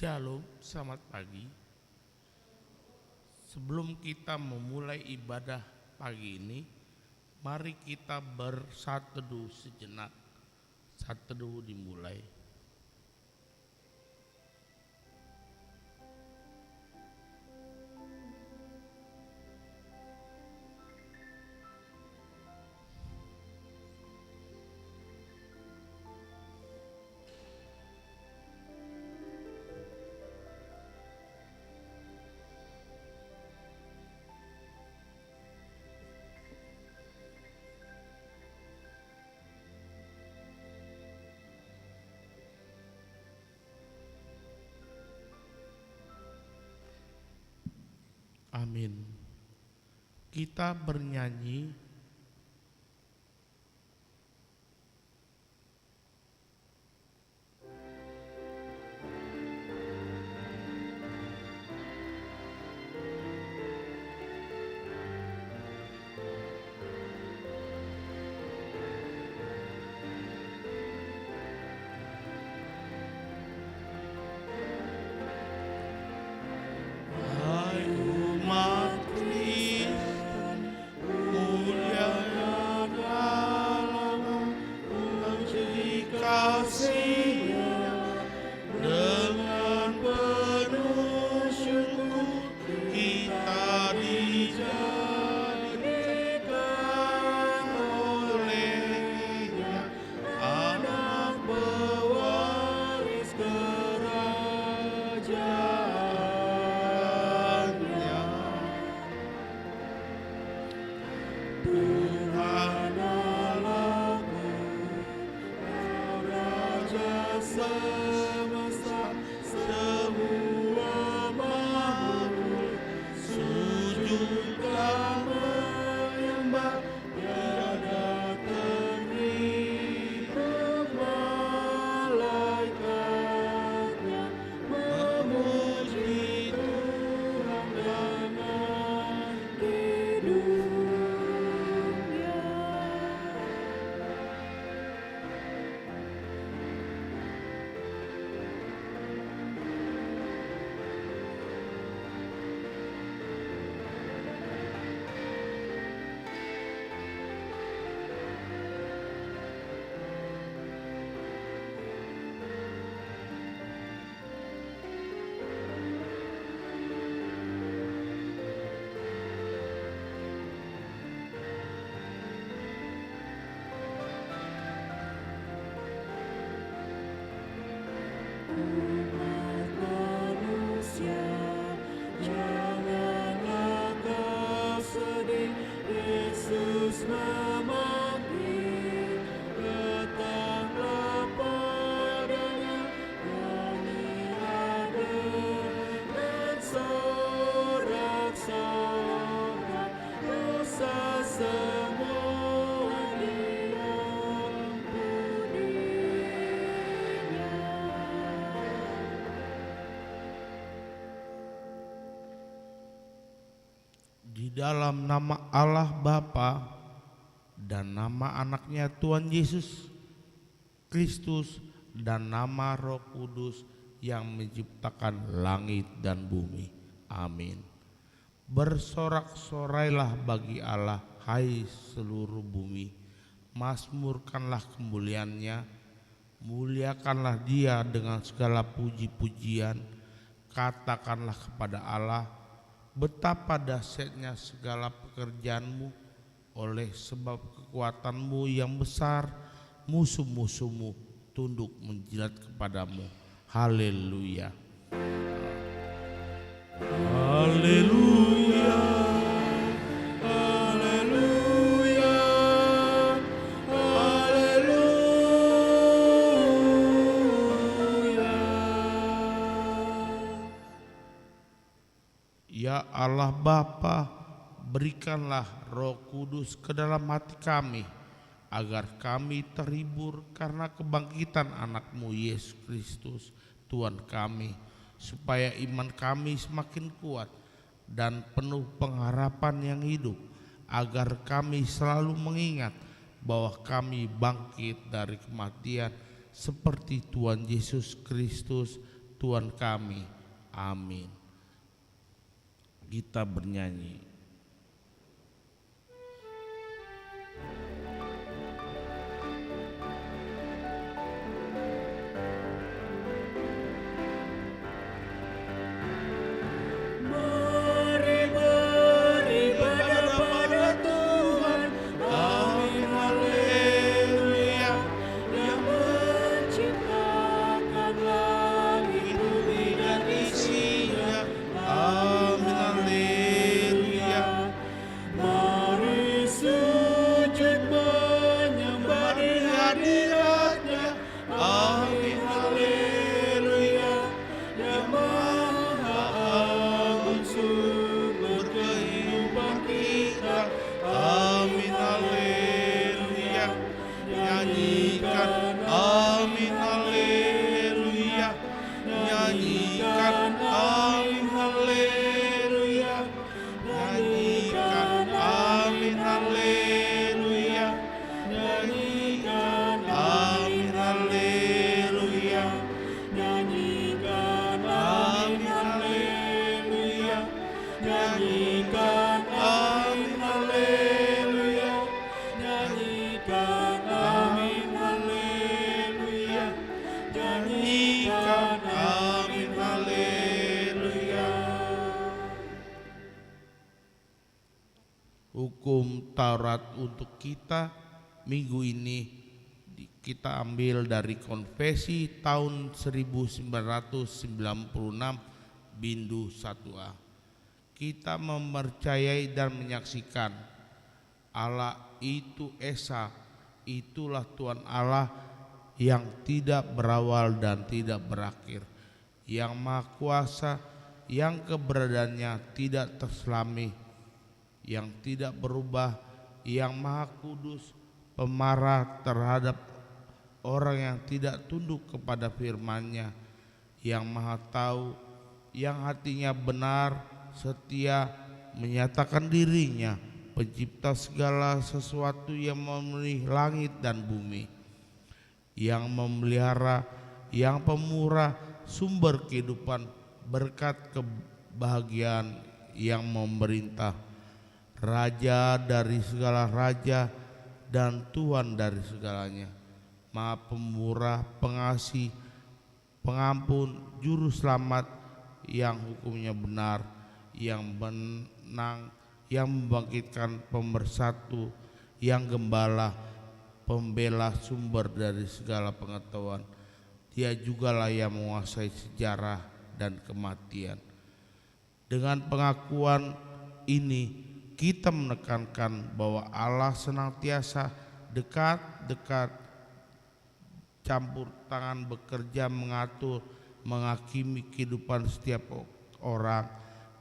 Shalom, selamat pagi. Sebelum kita memulai ibadah pagi ini, mari kita bersatu teduh sejenak. Saat teduh dimulai. Amin. Kita bernyanyi di dalam nama Allah Bapa dan nama anaknya Tuhan Yesus Kristus dan nama Roh Kudus yang menciptakan langit dan bumi. Amin. Bersorak-sorailah bagi Allah, hai seluruh bumi. Mazmurkanlah kemuliaannya, muliakanlah Dia dengan segala puji-pujian. Katakanlah kepada Allah, betapa dahsyatnya segala pekerjaanmu, oleh sebab kekuatanmu yang besar, musuh-musuhmu tunduk menjilat kepadamu. Haleluya. Haleluya. Haleluya. Haleluya. Ya Allah Bapa, berikanlah Roh Kudus ke dalam hati kami, agar kami terhibur karena kebangkitan anak-Mu Yesus Kristus Tuhan kami, supaya iman kami semakin kuat dan penuh pengharapan yang hidup, agar kami selalu mengingat bahwa kami bangkit dari kematian seperti Tuhan Yesus Kristus Tuhan kami. Amin. Kita bernyanyi. Hukum Taurat untuk kita minggu ini kita ambil dari Konfesi tahun 1996 Bindu 1A. Kita mempercayai dan menyaksikan Allah itu Esa, itulah Tuhan Allah yang tidak berawal dan tidak berakhir, yang Maha Kuasa, yang keberadaannya tidak terselami, yang tidak berubah, yang Maha Kudus, pemarah terhadap orang yang tidak tunduk kepada firman-Nya, yang Maha Tahu, yang hatinya benar, setia, menyatakan dirinya pencipta segala sesuatu yang memenuhi langit dan bumi, yang memelihara, yang pemurah, sumber kehidupan, berkat kebahagiaan, yang memerintah, Raja dari segala raja dan Tuhan dari segalanya, Maha Pemurah, Pengasih, Pengampun, Juru Selamat, yang hukumnya benar, yang menang, yang membangkitkan pemersatu, yang gembala, pembela, sumber dari segala pengetahuan. Dia jugalah yang menguasai sejarah dan kematian. Dengan pengakuan ini kita menekankan bahwa Allah senantiasa dekat, campur tangan, bekerja, mengatur, menghakimi kehidupan setiap orang,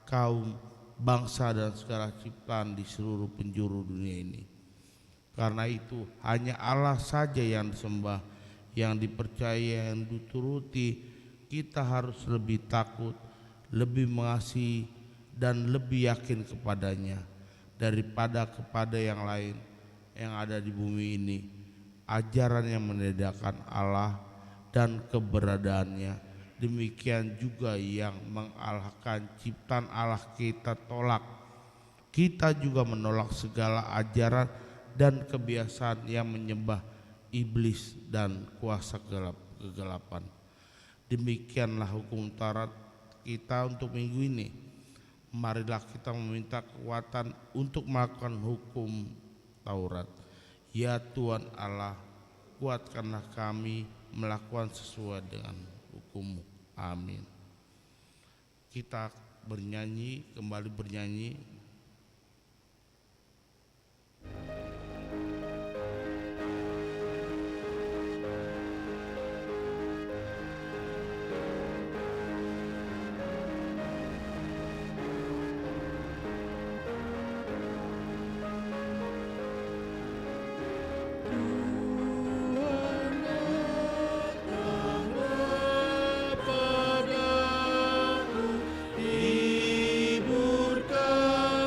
kaum, bangsa dan segala ciptaan di seluruh penjuru dunia ini. Karena itu hanya Allah saja yang disembah, yang dipercaya, yang dituruti. Kita harus lebih takut, lebih mengasihi dan lebih yakin kepadanya daripada kepada yang lain yang ada di bumi ini. Ajaran yang menandakan Allah dan keberadaannya, demikian juga yang mengalahkan ciptaan Allah kita tolak. Kita juga menolak segala ajaran dan kebiasaan yang menyembah iblis dan kuasa kegelapan. Demikianlah hukum Taurat kita untuk minggu ini. Marilah kita meminta kekuatan untuk melakukan hukum Taurat. Ya Tuhan Allah, kuatkanlah kami melakukan sesuai dengan hukum-Mu. Amin. Kita kembali bernyanyi. Hiburkan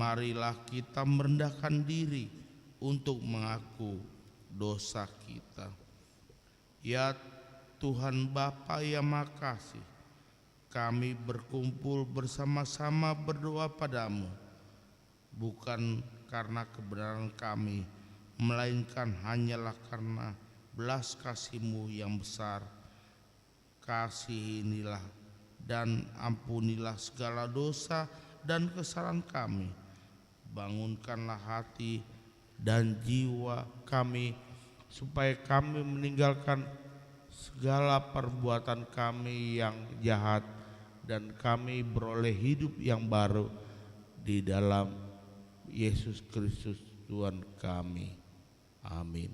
marilah kita merendahkan diri untuk mengaku dosa kita. Ya Tuhan Bapa yang Maha Kasih, kami berkumpul bersama-sama berdoa padamu, bukan karena kebenaran kami, melainkan hanyalah karena belas kasih-Mu yang besar. Kasihinilah dan ampunilah segala dosa dan kesalahan kami. Bangunkanlah hati dan jiwa kami, supaya kami meninggalkan segala perbuatan kami yang jahat, dan kami beroleh hidup yang baru di dalam Yesus Kristus Tuhan kami. Amin.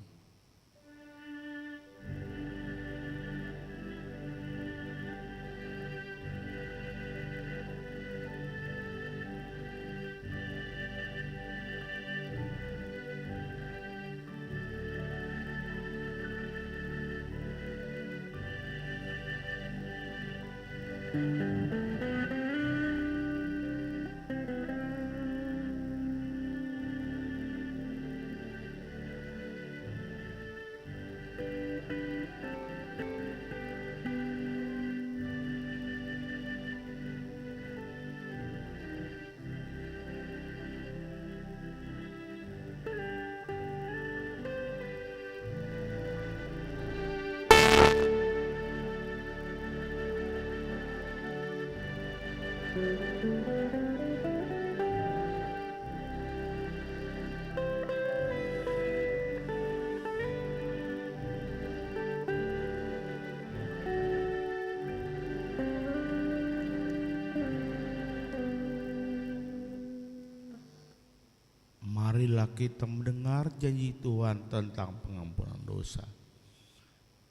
Marilah kita mendengar janji Tuhan tentang pengampunan dosa.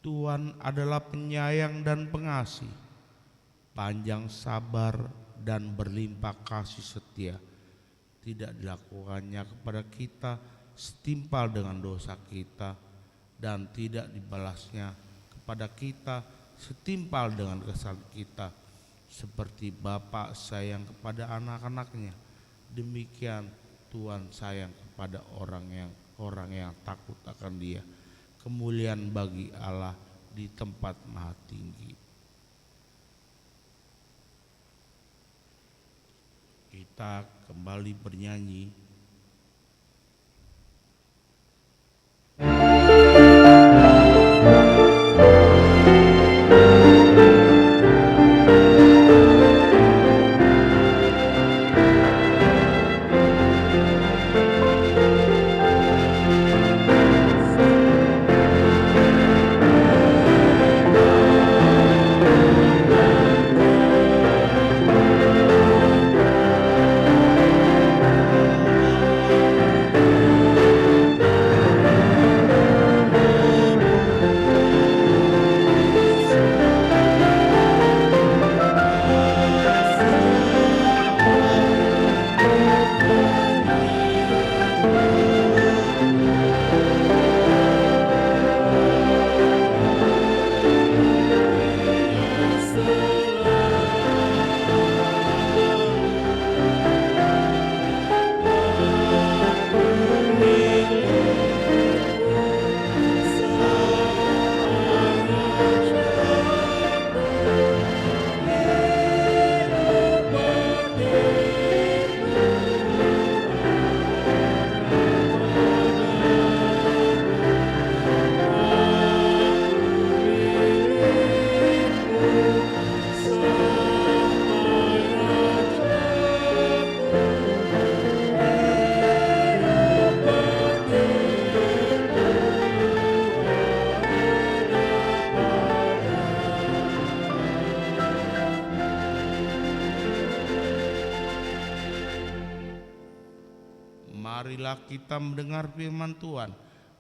Tuhan adalah penyayang dan pengasih, panjang sabar dan berlimpah kasih setia. Tidak dilakukannya kepada kita setimpal dengan dosa kita, dan tidak dibalasnya kepada kita setimpal dengan kesalahan kita. Seperti Bapa sayang kepada anak-anaknya, demikian Tuhan sayang kepada orang yang takut akan Dia. Kemuliaan bagi Allah di tempat maha tinggi. Kita kembali bernyanyi. Marilah kita mendengar firman Tuhan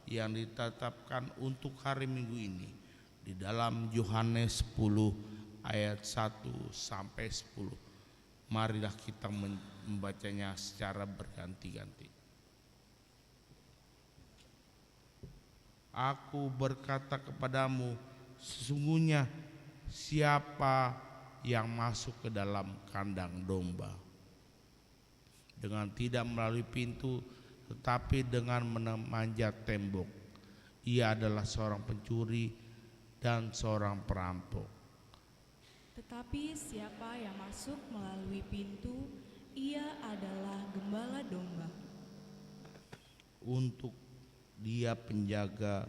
yang ditetapkan untuk hari Minggu ini di dalam Yohanes 10 ayat 1 sampai 10. Marilah kita membacanya secara berganti-ganti. Aku berkata kepadamu, sesungguhnya siapa yang masuk ke dalam kandang domba dengan tidak melalui pintu, tetapi dengan memanjat tembok. Ia adalah seorang pencuri dan seorang perampok. Tetapi siapa yang masuk melalui pintu, ia adalah gembala domba. Untuk dia penjaga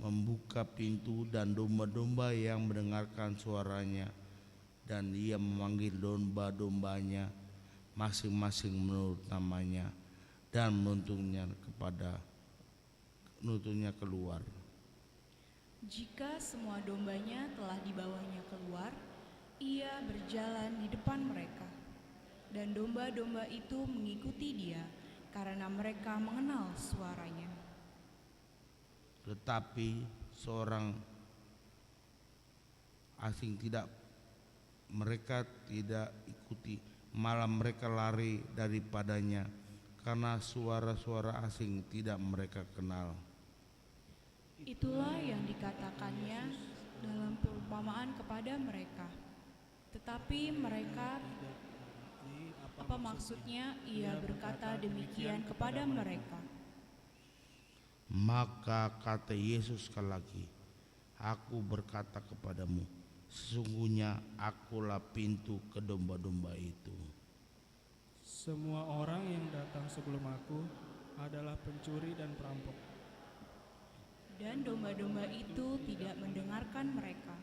membuka pintu dan domba-domba yang mendengarkan suaranya, dan ia memanggil domba-dombanya masing-masing menurut namanya dan menuntunnya keluar. Jika semua dombanya telah dibawanya keluar, ia berjalan di depan mereka, dan domba-domba itu mengikuti dia karena mereka mengenal suaranya. Tetapi seorang asing mereka tidak ikuti, malah mereka lari daripadanya karena suara-suara asing tidak mereka kenal. Itulah yang dikatakannya dalam perumpamaan kepada mereka. Tetapi mereka, apa maksudnya ia berkata demikian kepada mereka? Maka kata Yesus sekali lagi, aku berkata kepadamu, sesungguhnya akulah pintu ke domba-domba itu. Semua orang yang datang sebelum aku adalah pencuri dan perampok. Dan domba-domba itu tidak mendengarkan mereka.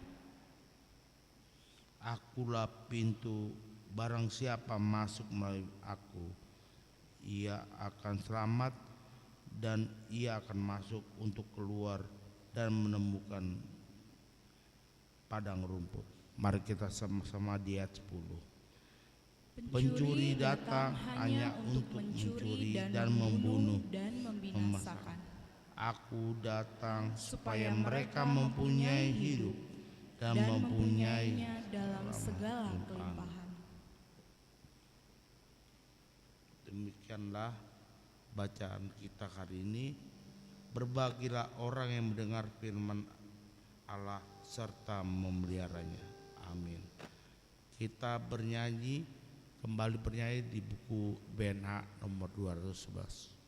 Akulah pintu, barang siapa masuk melalui aku, ia akan selamat dan ia akan masuk untuk keluar dan menemukan padang rumput. Mari kita sama-sama di ayat 10. Pencuri datang hanya untuk mencuri dan membunuh dan membinasakan. Aku datang supaya mereka mempunyai hidup dan mempunyainya dalam segala kelimpahan. Demikianlah bacaan kita hari ini. Berbahagialah orang yang mendengar firman Allah serta memeliharanya. Amin. Kita kembali bernyanyi di buku BNH nomor 211.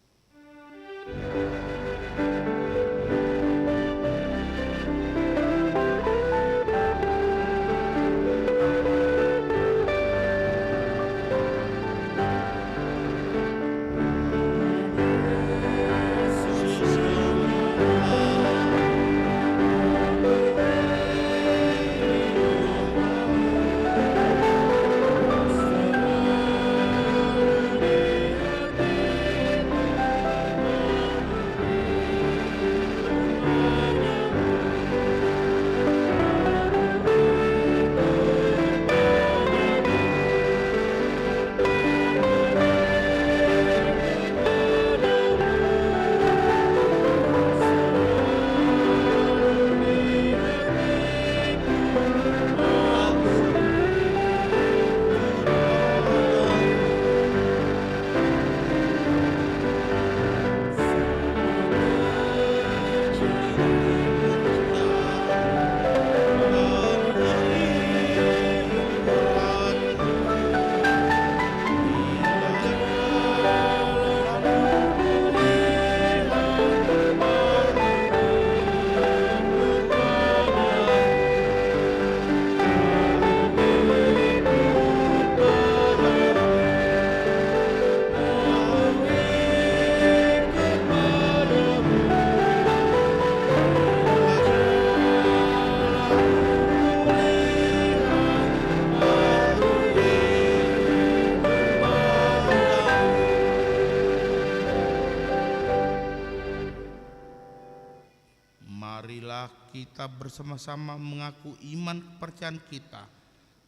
Marilah kita bersama-sama mengaku iman kepercayaan kita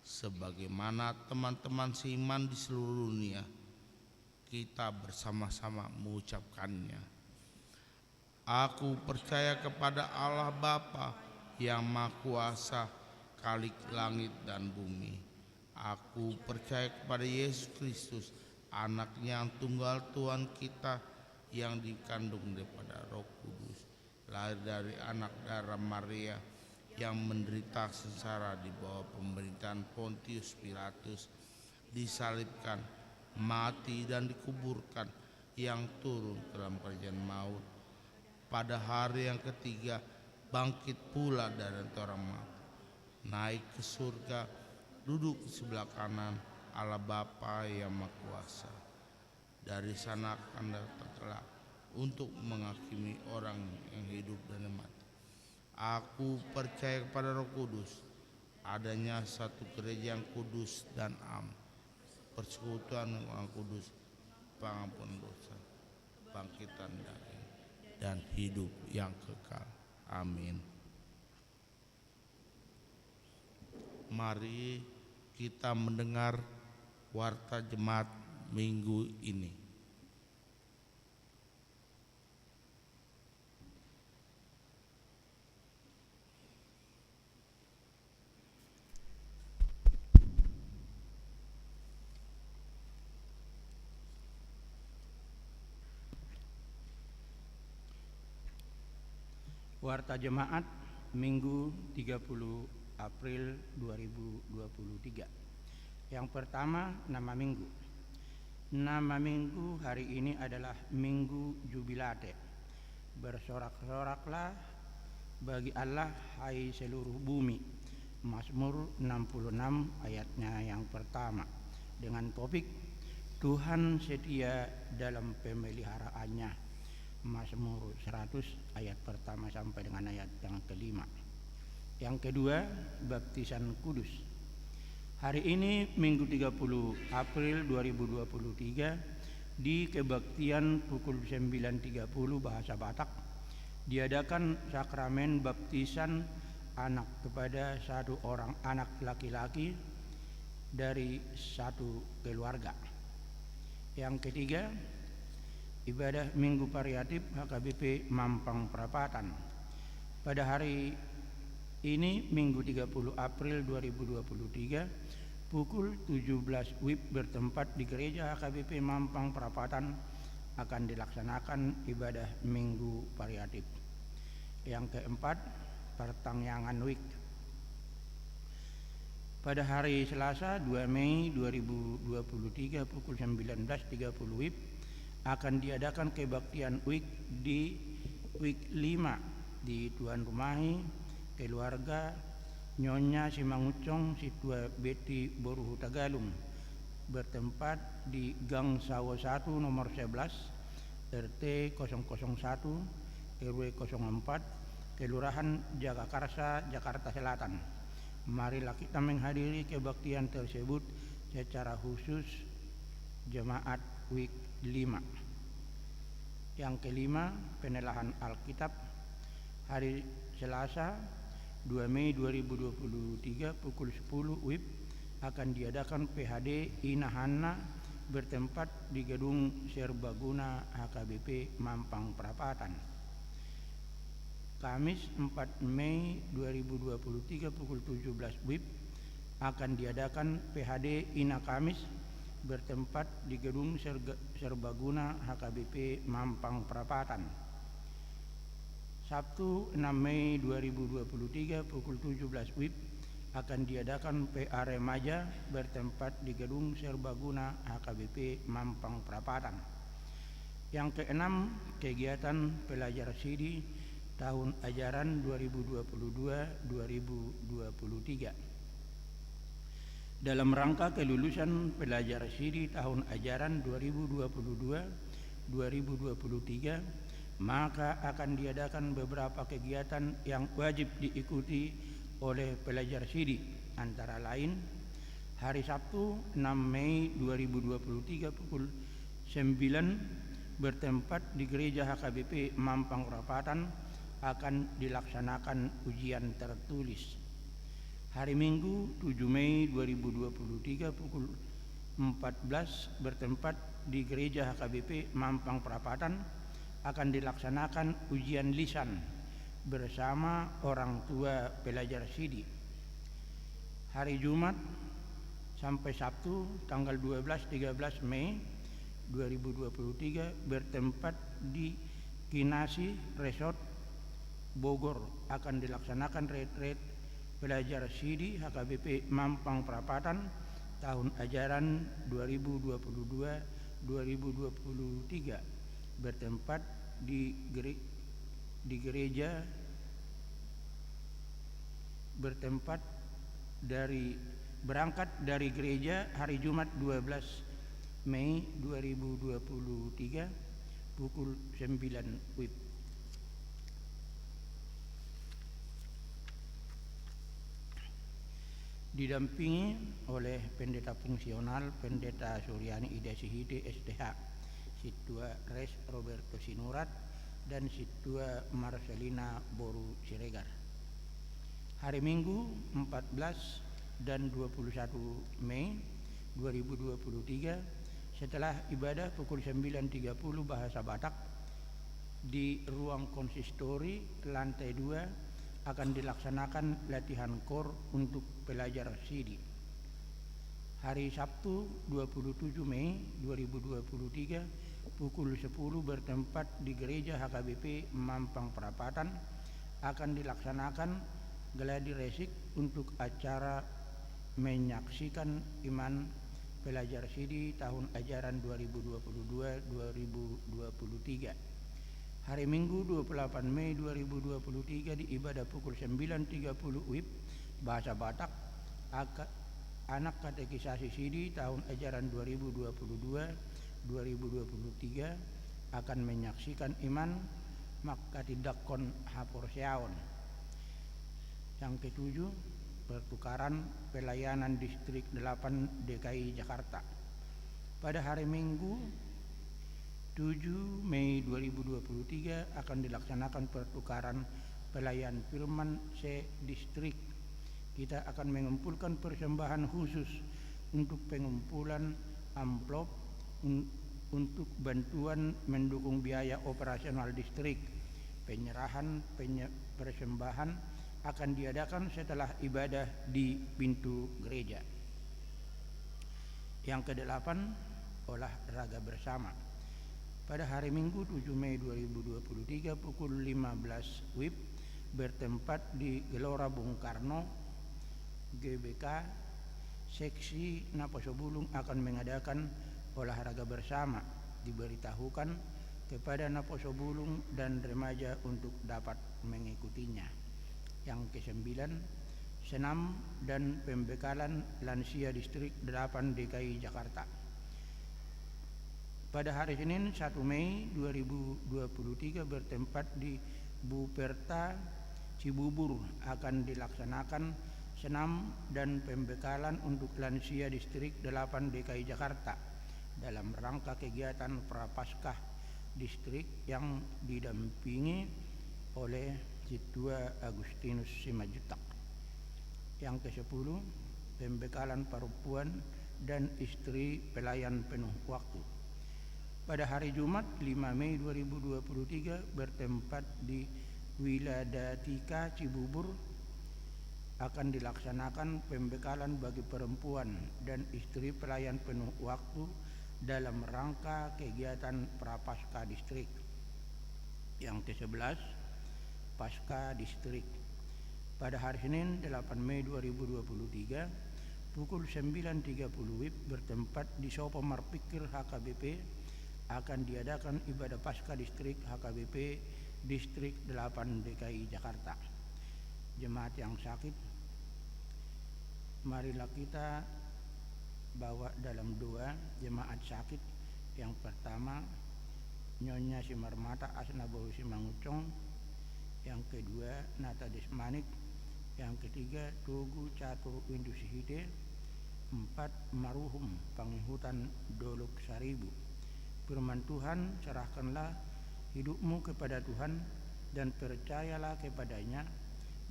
sebagaimana teman-teman seiman di seluruh dunia. Kita bersama-sama mengucapkannya. Aku percaya kepada Allah Bapa yang Maha Kuasa, Khalik langit dan bumi. Aku percaya kepada Yesus Kristus, Anaknya yang tunggal Tuhan kita, yang dikandung daripada Roh Kudus, lahir dari anak darah Maria, yang menderita sengsara di bawah pemerintahan Pontius Pilatus, disalibkan, mati dan dikuburkan, yang turun ke dalam kerajaan maut. Pada hari yang ketiga bangkit pula dari antara orang mati, naik ke surga, duduk di sebelah kanan Allah Bapa yang Maha Kuasa. Dari sana akan datang kelak untuk menghakimi orang yang hidup dan yang mati. Aku percaya kepada Roh Kudus, adanya satu gereja yang kudus dan am, persekutuan orang kudus, pengampunan dosa, bangkitan dari dan hidup yang kekal. Amin. Mari kita mendengar warta jemaat minggu ini. Warta Jemaat Minggu 30 April 2023. Yang pertama, nama minggu. Nama minggu hari ini adalah Minggu Jubilate. Bersorak-soraklah bagi Allah, hai seluruh bumi. Mazmur 66 ayatnya yang pertama, dengan topik Tuhan setia dalam pemeliharaannya. Mazmur 100 ayat pertama sampai dengan ayat yang kelima. Yang kedua, baptisan kudus. Hari ini Minggu 30 April 2023 di kebaktian pukul 9.30 bahasa Batak diadakan sakramen baptisan anak kepada satu orang anak laki-laki dari satu keluarga. Yang ketiga, ibadah Minggu Pariatif HKBP Mampang Perapatan. Pada hari ini Minggu 30 April 2023 pukul 17 WIB bertempat di Gereja HKBP Mampang Perapatan akan dilaksanakan ibadah Minggu Pariatif. Yang keempat, pertangyangan WIK. Pada hari Selasa 2 Mei 2023 pukul 19.30 WIB akan diadakan kebaktian WIK di WIK 5 di Tuan Rumahi keluarga Nyonya Simangucong Situa Beti Boruhu Tagalung bertempat di Gang Sawo 1 nomor 11 RT 001 RW 04 Kelurahan Jagakarsa Jakarta Selatan. Marilah kita menghadiri kebaktian tersebut secara khusus jemaat WIK 5. Yang kelima, penelahan Alkitab. Hari Selasa 2 Mei 2023 pukul 10 WIB akan diadakan PHD Inahana bertempat di Gedung Serbaguna HKBP Mampang Perapatan. Kamis 4 Mei 2023 pukul 17 WIB akan diadakan PHD Ina Kamis bertempat di Gedung Serbaguna HKBP Mampang Perapatan. Sabtu 6 Mei 2023 pukul 17 WIB akan diadakan PA Remaja bertempat di Gedung Serbaguna HKBP Mampang Perapatan. Yang keenam, kegiatan pelajar SIDI tahun ajaran 2022-2023. Dalam rangka kelulusan pelajar SIDI tahun ajaran 2022-2023, maka akan diadakan beberapa kegiatan yang wajib diikuti oleh pelajar SIDI, antara lain hari Sabtu 6 Mei 2023 pukul 9 bertempat di Gereja HKBP Mampang Perapatan akan dilaksanakan ujian tertulis. Hari Minggu 7 Mei 2023 pukul 14 bertempat di Gereja HKBP Mampang Perapatan akan dilaksanakan ujian lisan bersama orang tua pelajar SIDI. Hari Jumat sampai Sabtu tanggal 12-13 Mei 2023 bertempat di Kinasi Resort Bogor akan dilaksanakan retret pelajar SIDI HKBP Mampang Perapatan tahun ajaran 2022-2023 bertempat di gereja berangkat dari gereja hari Jumat 12 Mei 2023 pukul 9 WIB. Didampingi oleh Pendeta Fungsional Pendeta Suryani Ida Sihide STH, Situa Res Roberto Sinurat, dan Situa Marcelina Boru Siregar. Hari Minggu 14 dan 21 Mei 2023 setelah ibadah pukul 9.30 bahasa Batak di ruang konsistori lantai 2 akan dilaksanakan latihan kor untuk pelajar sidi. Hari Sabtu 27 Mei 2023 pukul 10 bertempat di Gereja HKBP Mampang Perapatan akan dilaksanakan gladi resik untuk acara menyaksikan iman pelajar sidi tahun ajaran 2022-2023. Hari Minggu 28 Mei 2023 di ibadah pukul 9.30 WIB bahasa Batak anak katekisasi sidi tahun ajaran 2022-2023 akan menyaksikan iman Makatidakon Haporseaon. Yang ketujuh, pertukaran pelayanan distrik 8 DKI Jakarta. Pada hari Minggu 7 Mei 2023 akan dilaksanakan pertukaran pelayan firman se-distrik. Kita akan mengumpulkan persembahan khusus untuk pengumpulan amplop untuk bantuan mendukung biaya operasional distrik. Penyerahan persembahan akan diadakan setelah ibadah di pintu gereja. Yang kedelapan, olahraga bersama. Pada hari Minggu 7 Mei 2023 pukul 15 WIB bertempat di Gelora Bung Karno, GBK Seksi Naposobulung akan mengadakan olahraga bersama. Diberitahukan kepada Naposobulung dan remaja untuk dapat mengikutinya. Yang kesembilan, senam dan pembekalan lansia distrik 8 DKI Jakarta. Pada hari Senin 1 Mei 2023 bertempat di Buperta Cibubur akan dilaksanakan senam dan pembekalan untuk lansia distrik 8 DKI Jakarta dalam rangka kegiatan Prapaskah distrik yang didampingi oleh Situa Agustinus Simajutak. Yang ke-10, pembekalan perempuan dan istri pelayan penuh waktu. Pada hari Jumat 5 Mei 2023 bertempat di Wiladatika Cibubur akan dilaksanakan pembekalan bagi perempuan dan istri pelayan penuh waktu dalam rangka kegiatan Prapaskah distrik. Yang ke-11, Pasca distrik. Pada hari Senin 8 Mei 2023 pukul 9.30 WIB bertempat di Sopo Marpikir HKBP akan diadakan ibadah Pasca distrik HKBP distrik 8 DKI Jakarta. Jemaat yang sakit, marilah kita bawa dalam doa jemaat sakit. Yang pertama, Nyonya Simarmata Asna Boru Simangucong. Yang kedua, Nata Desmanik. Yang ketiga, Tugu Catur Windu Sihide. 4, Maruhum Pangihutan Dolok Saribu. Firman Tuhan, serahkanlah hidupmu kepada Tuhan dan percayalah kepadanya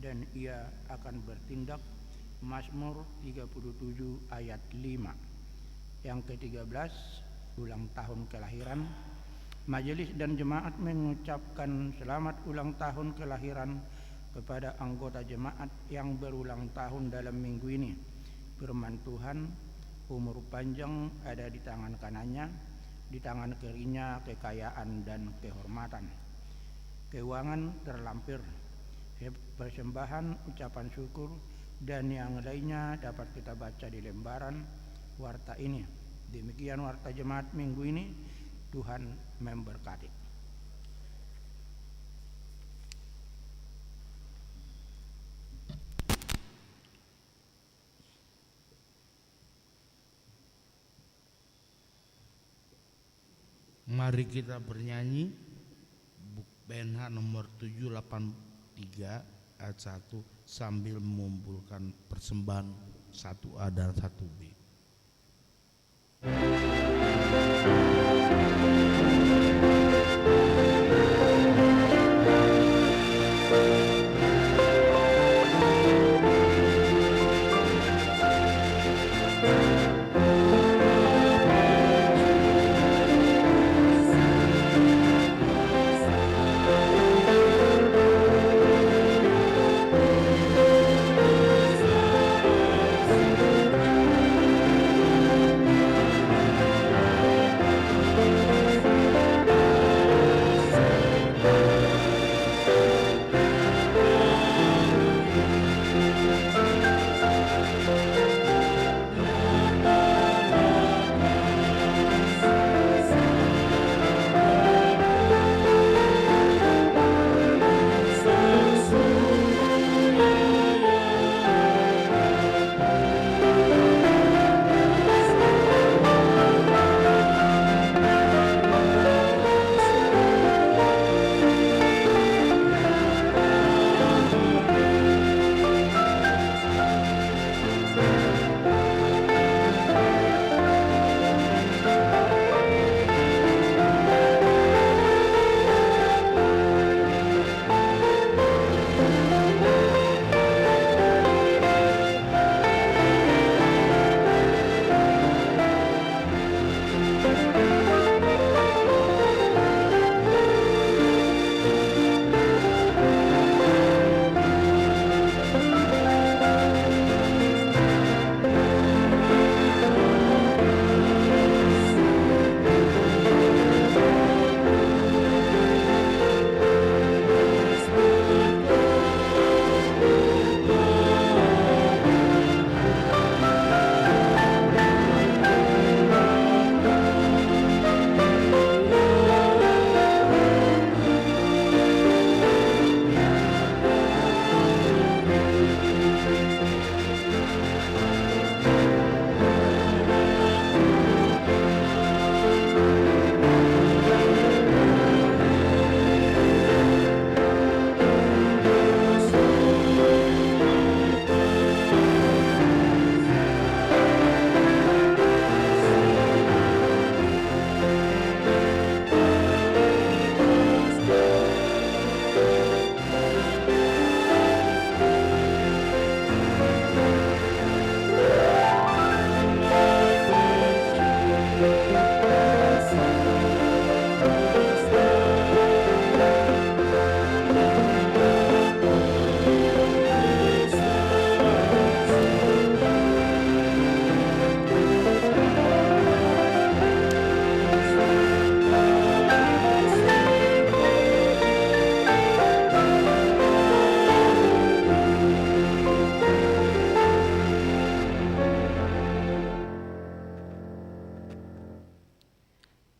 dan ia akan bertindak. Mazmur 37 ayat 5. Yang ke-13, ulang tahun kelahiran. Majelis dan jemaat mengucapkan selamat ulang tahun kelahiran kepada anggota jemaat yang berulang tahun dalam minggu ini. Firman Tuhan, umur panjang ada di tangan kanannya, di tangan kirinya kekayaan dan kehormatan. Keuangan terlampir, persembahan, ucapan syukur, dan yang lainnya dapat kita baca di lembaran warta ini. Demikian warta jemaat minggu ini. Tuhan memberkati. Mari kita bernyanyi BNH nomor 783 ayat 1 sambil mengumpulkan persembahan 1A dan 1B.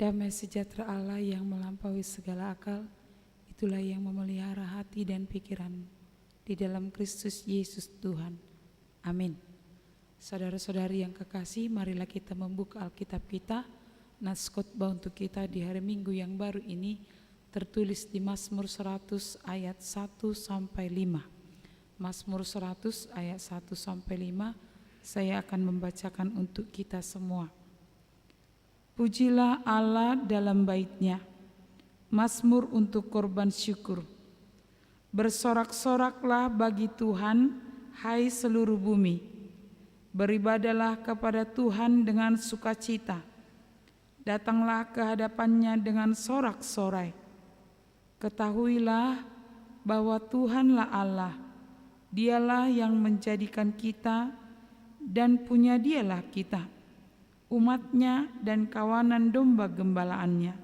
Damai sejahtera Allah yang melampaui segala akal, itulah yang memelihara hati dan pikiran di dalam Kristus Yesus Tuhan. Amin. Saudara-saudari yang kekasih, marilah kita membuka Alkitab kita. Nas khotbah untuk kita di hari Minggu yang baru ini tertulis di Mazmur 100 ayat 1 sampai 5. Mazmur 100 ayat 1 sampai 5 saya akan membacakan untuk kita semua. Pujilah Allah dalam bait-Nya, Mazmur untuk korban syukur. Bersorak-soraklah bagi Tuhan, hai seluruh bumi. Beribadalah kepada Tuhan dengan sukacita. Datanglah ke hadapan-Nya dengan sorak-sorai. Ketahuilah bahwa Tuhanlah Allah. Dialah yang menjadikan kita dan punya Dialah kita, umat-Nya dan kawanan domba gembalaannya.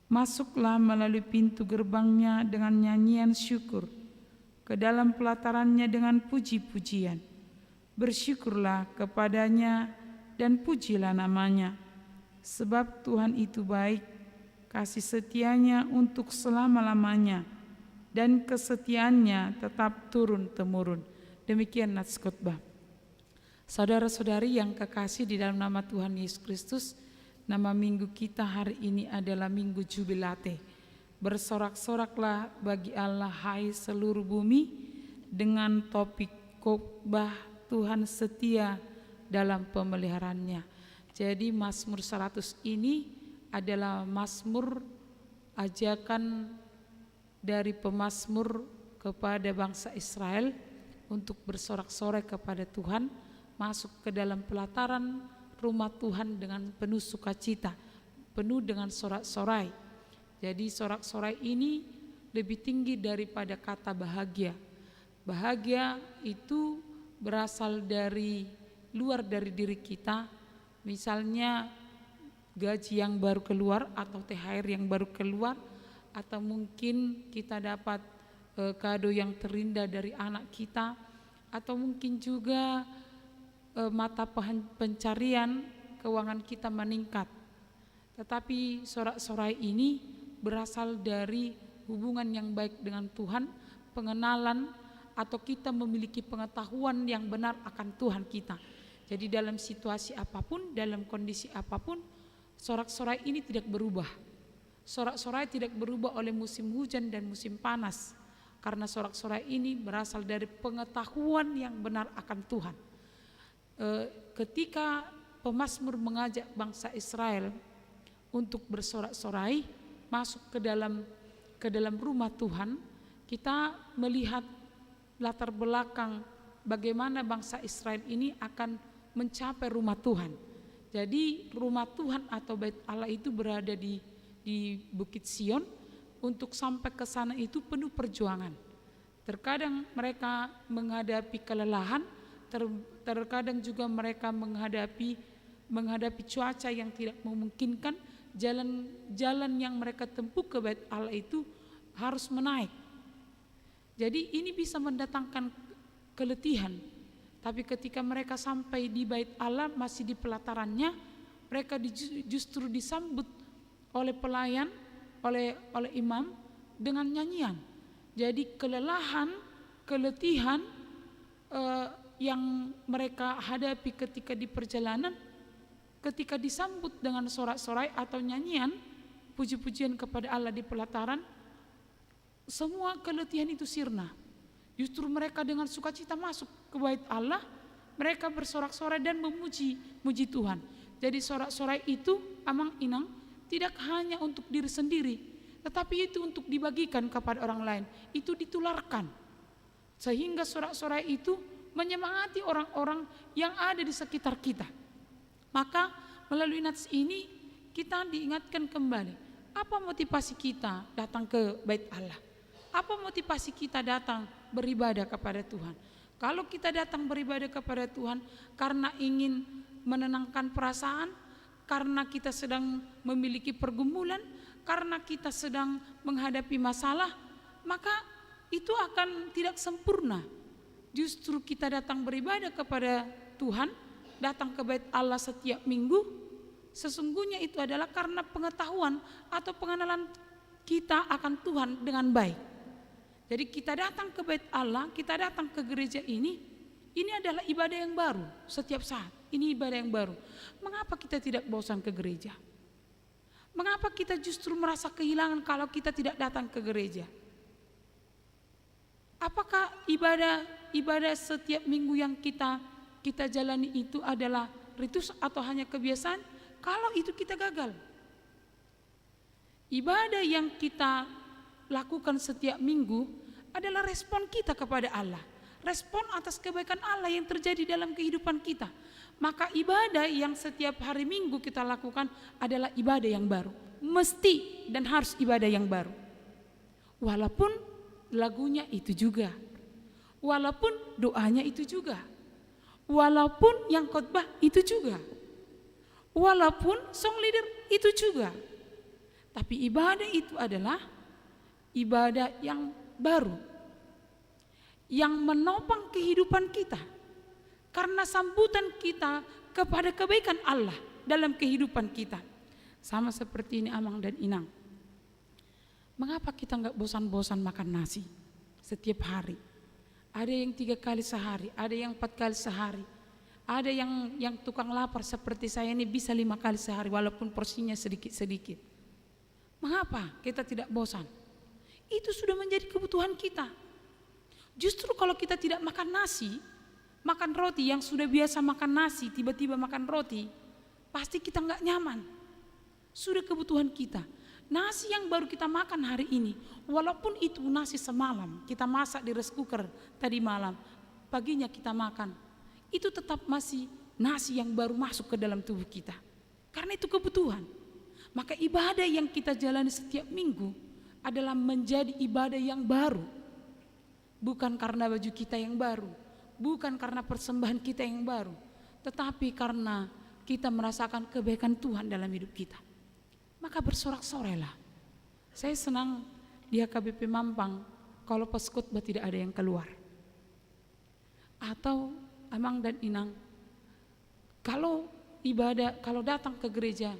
Masuklah melalui pintu gerbang-Nya dengan nyanyian syukur, ke dalam pelataran-Nya dengan puji-pujian. Bersyukurlah kepada-Nya dan pujilah namanya. Sebab Tuhan itu baik, kasih setianya untuk selama-lamanya, dan kesetiaannya tetap turun-temurun. Demikian nats khotbah. Saudara-saudari yang kekasih di dalam nama Tuhan Yesus Kristus, nama minggu kita hari ini adalah Minggu Jubilate. Bersorak-soraklah bagi Allah hai seluruh bumi, dengan topik khotbah Tuhan setia dalam pemeliharaannya. Jadi Mazmur 100 ini adalah mazmur ajakan dari pemazmur kepada bangsa Israel untuk bersorak-sorai kepada Tuhan, masuk ke dalam pelataran rumah Tuhan dengan penuh sukacita, penuh dengan sorak-sorai. Jadi sorak-sorai ini lebih tinggi daripada kata bahagia. Bahagia itu berasal dari luar dari diri kita. Misalnya gaji yang baru keluar atau THR yang baru keluar, atau mungkin kita dapat kado yang terindah dari anak kita, atau mungkin juga mata pencarian keuangan kita meningkat. Tetapi sorak-sorai ini berasal dari hubungan yang baik dengan Tuhan, pengenalan atau kita memiliki pengetahuan yang benar akan Tuhan kita. Jadi dalam situasi apapun, dalam kondisi apapun, sorak-sorai ini tidak berubah. Sorak-sorai tidak berubah oleh musim hujan dan musim panas, karena sorak-sorai ini berasal dari pengetahuan yang benar akan Tuhan. Ketika pemazmur mengajak bangsa Israel untuk bersorak-sorai, masuk ke dalam rumah Tuhan, kita melihat latar belakang bagaimana bangsa Israel ini akan mencapai rumah Tuhan. Jadi rumah Tuhan atau Bait Allah itu berada di Bukit Sion. Untuk sampai ke sana itu penuh perjuangan. Terkadang mereka menghadapi kelelahan, terkadang juga mereka menghadapi cuaca yang tidak memungkinkan. Jalan yang mereka tempuh ke Bait Allah itu harus menaik. Jadi ini bisa mendatangkan keletihan. Tapi ketika mereka sampai di Bait Allah, masih di pelatarannya, mereka justru disambut oleh pelayan, oleh imam dengan nyanyian. Jadi keletihan yang mereka hadapi ketika di perjalanan, ketika disambut dengan sorak-sorai atau nyanyian, puji-pujian kepada Allah di pelataran, semua keletihan itu sirna. Justru mereka dengan sukacita masuk ke Bait Allah, mereka bersorak-sorai dan memuji Tuhan. Jadi sorak-sorai itu amang-inang tidak hanya untuk diri sendiri, tetapi itu untuk dibagikan kepada orang lain. Itu ditularkan, sehingga sorak-sorai itu menyemangati orang-orang yang ada di sekitar kita. Maka melalui nats ini kita diingatkan kembali, apa motivasi kita datang ke Bait Allah? Apa motivasi kita datang beribadah kepada Tuhan? Kalau kita datang beribadah kepada Tuhan karena ingin menenangkan perasaan, karena kita sedang memiliki pergumulan, karena kita sedang menghadapi masalah, maka itu akan tidak sempurna. Justru kita datang beribadah kepada Tuhan, datang ke Bait Allah setiap minggu, sesungguhnya itu adalah karena pengetahuan atau pengenalan kita akan Tuhan dengan baik. Jadi kita datang ke Bait Allah, kita datang ke gereja ini adalah ibadah yang baru setiap saat. Ini ibadah yang baru. Mengapa kita tidak bosan ke gereja? Mengapa kita justru merasa kehilangan kalau kita tidak datang ke gereja? Apakah ibadah setiap minggu yang kita jalani itu adalah ritus atau hanya kebiasaan? Kalau itu kita gagal. Ibadah yang kita lakukan setiap minggu adalah respon kita kepada Allah, respon atas kebaikan Allah yang terjadi dalam kehidupan kita. Maka ibadah yang setiap hari Minggu kita lakukan adalah ibadah yang baru, mesti dan harus ibadah yang baru. Walaupun lagunya itu juga, walaupun doanya itu juga, walaupun yang khotbah itu juga, walaupun song leader itu juga. Tapi ibadah itu adalah ibadah yang baru, yang menopang kehidupan kita. Karena sambutan kita kepada kebaikan Allah dalam kehidupan kita. Sama seperti ini Amang dan Inang. Mengapa kita nggak bosan-bosan makan nasi setiap hari? Ada yang 3 kali sehari, ada yang 4 kali sehari. Ada yang tukang lapar seperti saya ini bisa 5 kali sehari walaupun porsinya sedikit-sedikit. Mengapa kita tidak bosan? Itu sudah menjadi kebutuhan kita. Justru kalau kita tidak makan nasi, makan roti, yang sudah biasa makan nasi tiba-tiba makan roti, pasti kita nggak nyaman. Sudah kebutuhan kita. Nasi yang baru kita makan hari ini, walaupun itu nasi semalam kita masak di rice cooker tadi malam, paginya kita makan, itu tetap masih nasi yang baru masuk ke dalam tubuh kita. Karena itu kebutuhan. Maka ibadah yang kita jalani setiap minggu adalah menjadi ibadah yang baru. Bukan karena baju kita yang baru, bukan karena persembahan kita yang baru, tetapi karena kita merasakan kebaikan Tuhan dalam hidup kita. Maka bersorak-sorailah. Saya senang di HKBP Mampang kalau pas khotbah tidak ada yang keluar. Atau Amang dan Inang, kalau ibadah, kalau datang ke gereja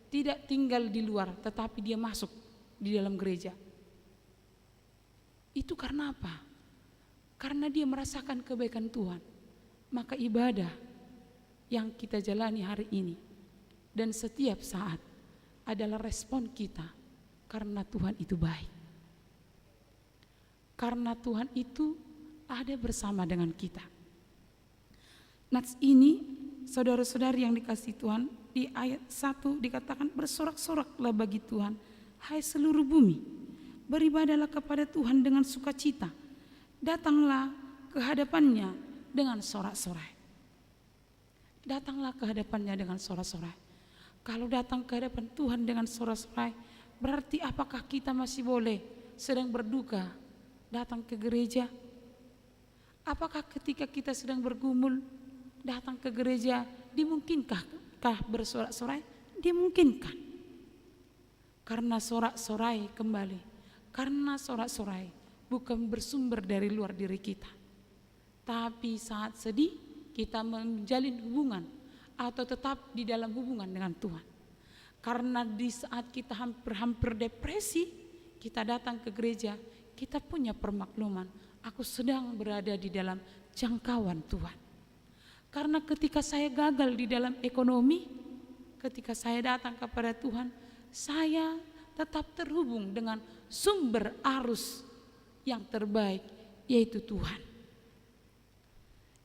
tidak tinggal di luar tetapi dia masuk di dalam gereja. Itu karena apa? Karena dia merasakan kebaikan Tuhan. Maka ibadah yang kita jalani hari ini dan setiap saat adalah respon kita karena Tuhan itu baik. Karena Tuhan itu ada bersama dengan kita. Nats ini, saudara-saudari yang dikasihi Tuhan, di ayat 1 dikatakan bersorak-soraklah bagi Tuhan, hai seluruh bumi, beribadahlah kepada Tuhan dengan sukacita, datanglah ke hadapannya dengan sorak-sorai. Datanglah ke hadapannya dengan sorak-sorai. Kalau datang ke hadapan Tuhan dengan sorak-sorai, berarti apakah kita masih boleh sedang berduka datang ke gereja? Apakah ketika kita sedang bergumul datang ke gereja dimungkinkah bersorak-sorai? Dimungkinkan. Karena sorak-sorai kembali, karena sorak-sorai bukan bersumber dari luar diri kita, tapi saat sedih kita menjalin hubungan atau tetap di dalam hubungan dengan Tuhan. Karena di saat kita hampir depresi, kita datang ke gereja, kita punya permakluman, aku sedang berada di dalam jangkauan Tuhan. Karena ketika saya gagal di dalam ekonomi, ketika saya datang kepada Tuhan, saya tetap terhubung dengan sumber arus yang terbaik, yaitu Tuhan.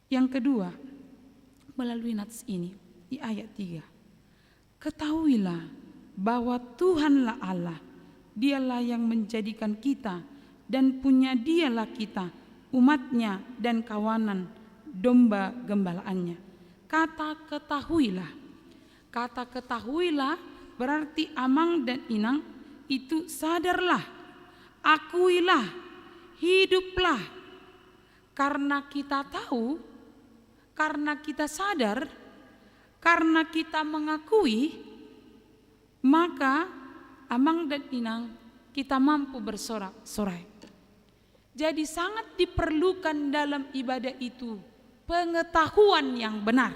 Yang kedua, melalui nats ini di ayat 3, ketahuilah bahwa Tuhanlah Allah, dialah yang menjadikan kita dan punya dialah kita, umatnya dan kawanan domba gembalaannya. Kata ketahuilah berarti Amang dan Inang itu sadarlah, akuilah, hiduplah. Karena kita tahu, karena kita sadar, karena kita mengakui, maka Amang dan Inang kita mampu bersorak-sorai. Jadi sangat diperlukan dalam ibadah itu pengetahuan yang benar.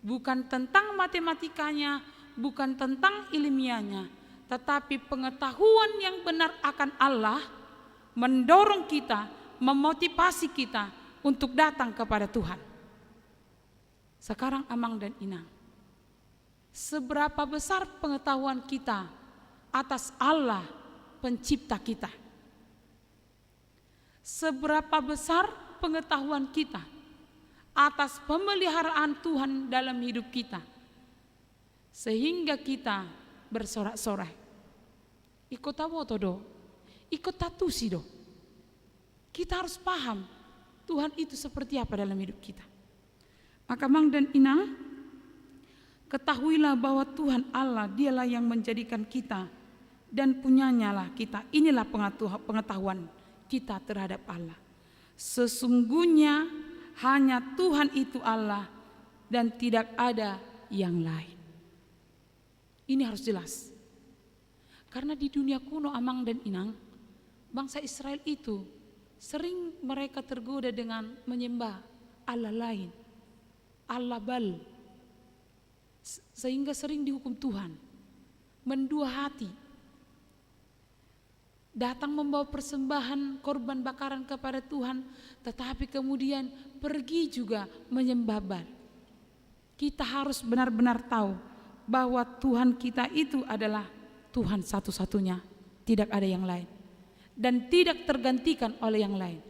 Bukan tentang matematikanya, bukan tentang ilmiahnya, tetapi pengetahuan yang benar akan Allah mendorong kita, memotivasi kita untuk datang kepada Tuhan. Sekarang Amang dan Inang, seberapa besar pengetahuan kita atas Allah pencipta kita? Seberapa besar pengetahuan kita atas pemeliharaan Tuhan dalam hidup kita, sehingga kita bersorak-sorai. Ikut tawoto do, ikut tatusi do. Kita harus paham Tuhan itu seperti apa dalam hidup kita. Maka Mang dan Inang, ketahuilah bahwa Tuhan Allah dialah yang menjadikan kita dan punyanya lah kita. Inilah pengetahuan kita terhadap Allah. Sesungguhnya hanya Tuhan itu Allah dan tidak ada yang lain. Ini harus jelas. Karena di dunia kuno Amang dan Inang, bangsa Israel itu sering mereka tergoda dengan menyembah Allah lain. Allah bal, sehingga sering dihukum Tuhan, mendua hati, datang membawa persembahan korban bakaran kepada Tuhan, tetapi kemudian pergi juga menyembah Baal. Kita harus benar-benar tahu bahwa Tuhan kita itu adalah Tuhan satu-satunya, tidak ada yang lain, dan tidak tergantikan oleh yang lain.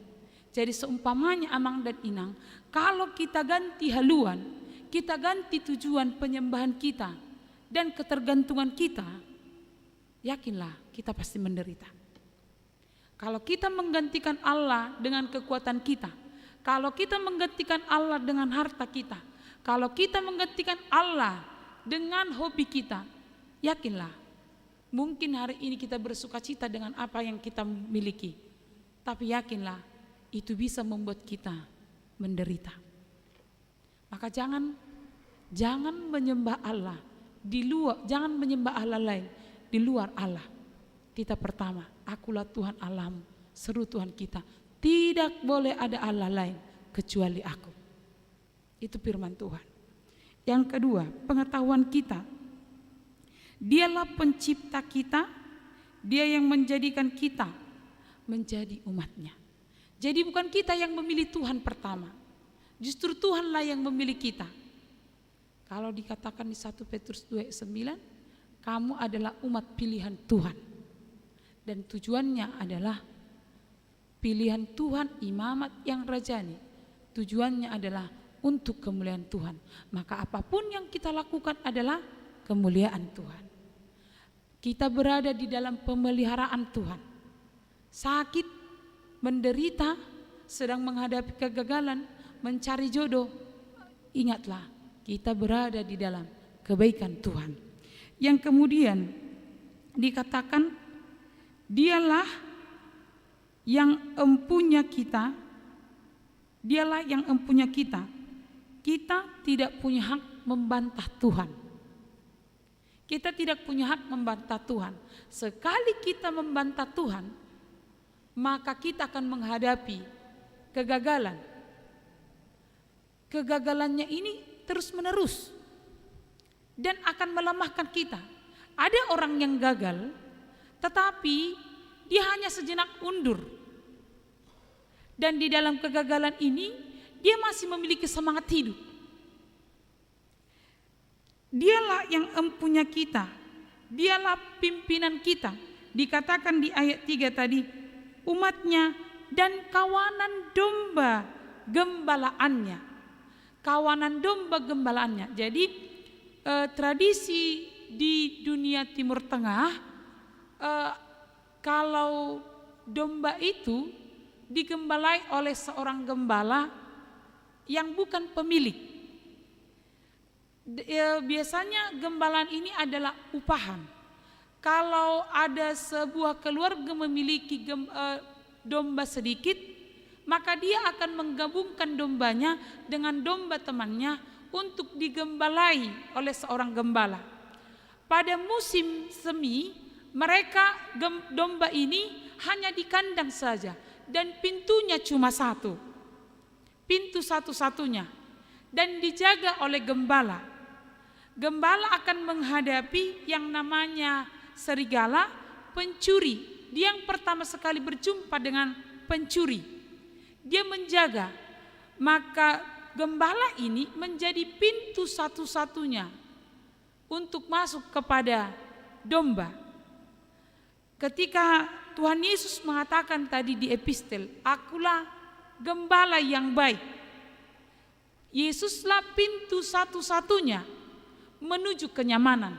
Jadi seumpamanya Amang dan Inang, kalau kita ganti haluan, kita ganti tujuan penyembahan kita dan ketergantungan kita, yakinlah kita pasti menderita. Kalau kita menggantikan Allah dengan kekuatan kita, kalau kita menggantikan Allah dengan harta kita, kalau kita menggantikan Allah dengan hobi kita, yakinlah mungkin hari ini kita bersuka cita dengan apa yang kita miliki, tapi yakinlah itu bisa membuat kita menderita. Maka jangan menyembah Allah di luar, jangan menyembah Allah lain di luar Allah. Kita pertama, akulah Tuhan Allahmu, seru Tuhan kita. Tidak boleh ada Allah lain kecuali aku. Itu firman Tuhan. Yang kedua, pengetahuan kita. Dialah pencipta kita, Dia yang menjadikan kita menjadi umatnya. Jadi bukan kita yang memilih Tuhan pertama, justru Tuhanlah yang memilih kita. Kalau dikatakan di 1 Petrus 2:9, kamu adalah umat pilihan Tuhan. Dan tujuannya adalah pilihan Tuhan, imamat yang rajani. Tujuannya adalah untuk kemuliaan Tuhan. Maka apapun yang kita lakukan adalah kemuliaan Tuhan. Kita berada di dalam pemeliharaan Tuhan. Sakit, menderita, sedang menghadapi kegagalan, mencari jodoh, ingatlah kita berada di dalam kebaikan Tuhan. Yang kemudian dikatakan Dialah yang empunya kita, Dialah yang empunya kita. Kita tidak punya hak membantah Tuhan. Kita tidak punya hak membantah Tuhan. Sekali kita membantah Tuhan, maka kita akan menghadapi kegagalan. Kegagalannya ini terus menerus dan akan melemahkan kita. Ada orang yang gagal, tetapi dia hanya sejenak undur. Dan di dalam kegagalan ini dia masih memiliki semangat hidup. Dialah yang empunya kita, Dialah pimpinan kita. Dikatakan di ayat 3 tadi, umatnya dan kawanan domba gembalaannya. Kawanan domba gembalaannya. Jadi tradisi di dunia Timur Tengah, kalau domba itu digembalai oleh seorang gembala yang bukan pemilik. Biasanya gembalaan ini adalah upahan. Kalau ada sebuah keluarga memiliki domba sedikit, maka dia akan menggabungkan dombanya dengan domba temannya untuk digembalai oleh seorang gembala. Pada musim semi, mereka domba ini hanya di kandang saja dan pintunya cuma satu, pintu satu-satunya, dan dijaga oleh gembala. Gembala akan menghadapi yang namanya serigala, pencuri. Dia yang pertama sekali berjumpa dengan pencuri, dia menjaga. Maka gembala ini menjadi pintu satu-satunya untuk masuk kepada domba. Ketika Tuhan Yesus mengatakan tadi di epistel, akulah gembala yang baik. Yesuslah pintu satu-satunya menuju kenyamanan.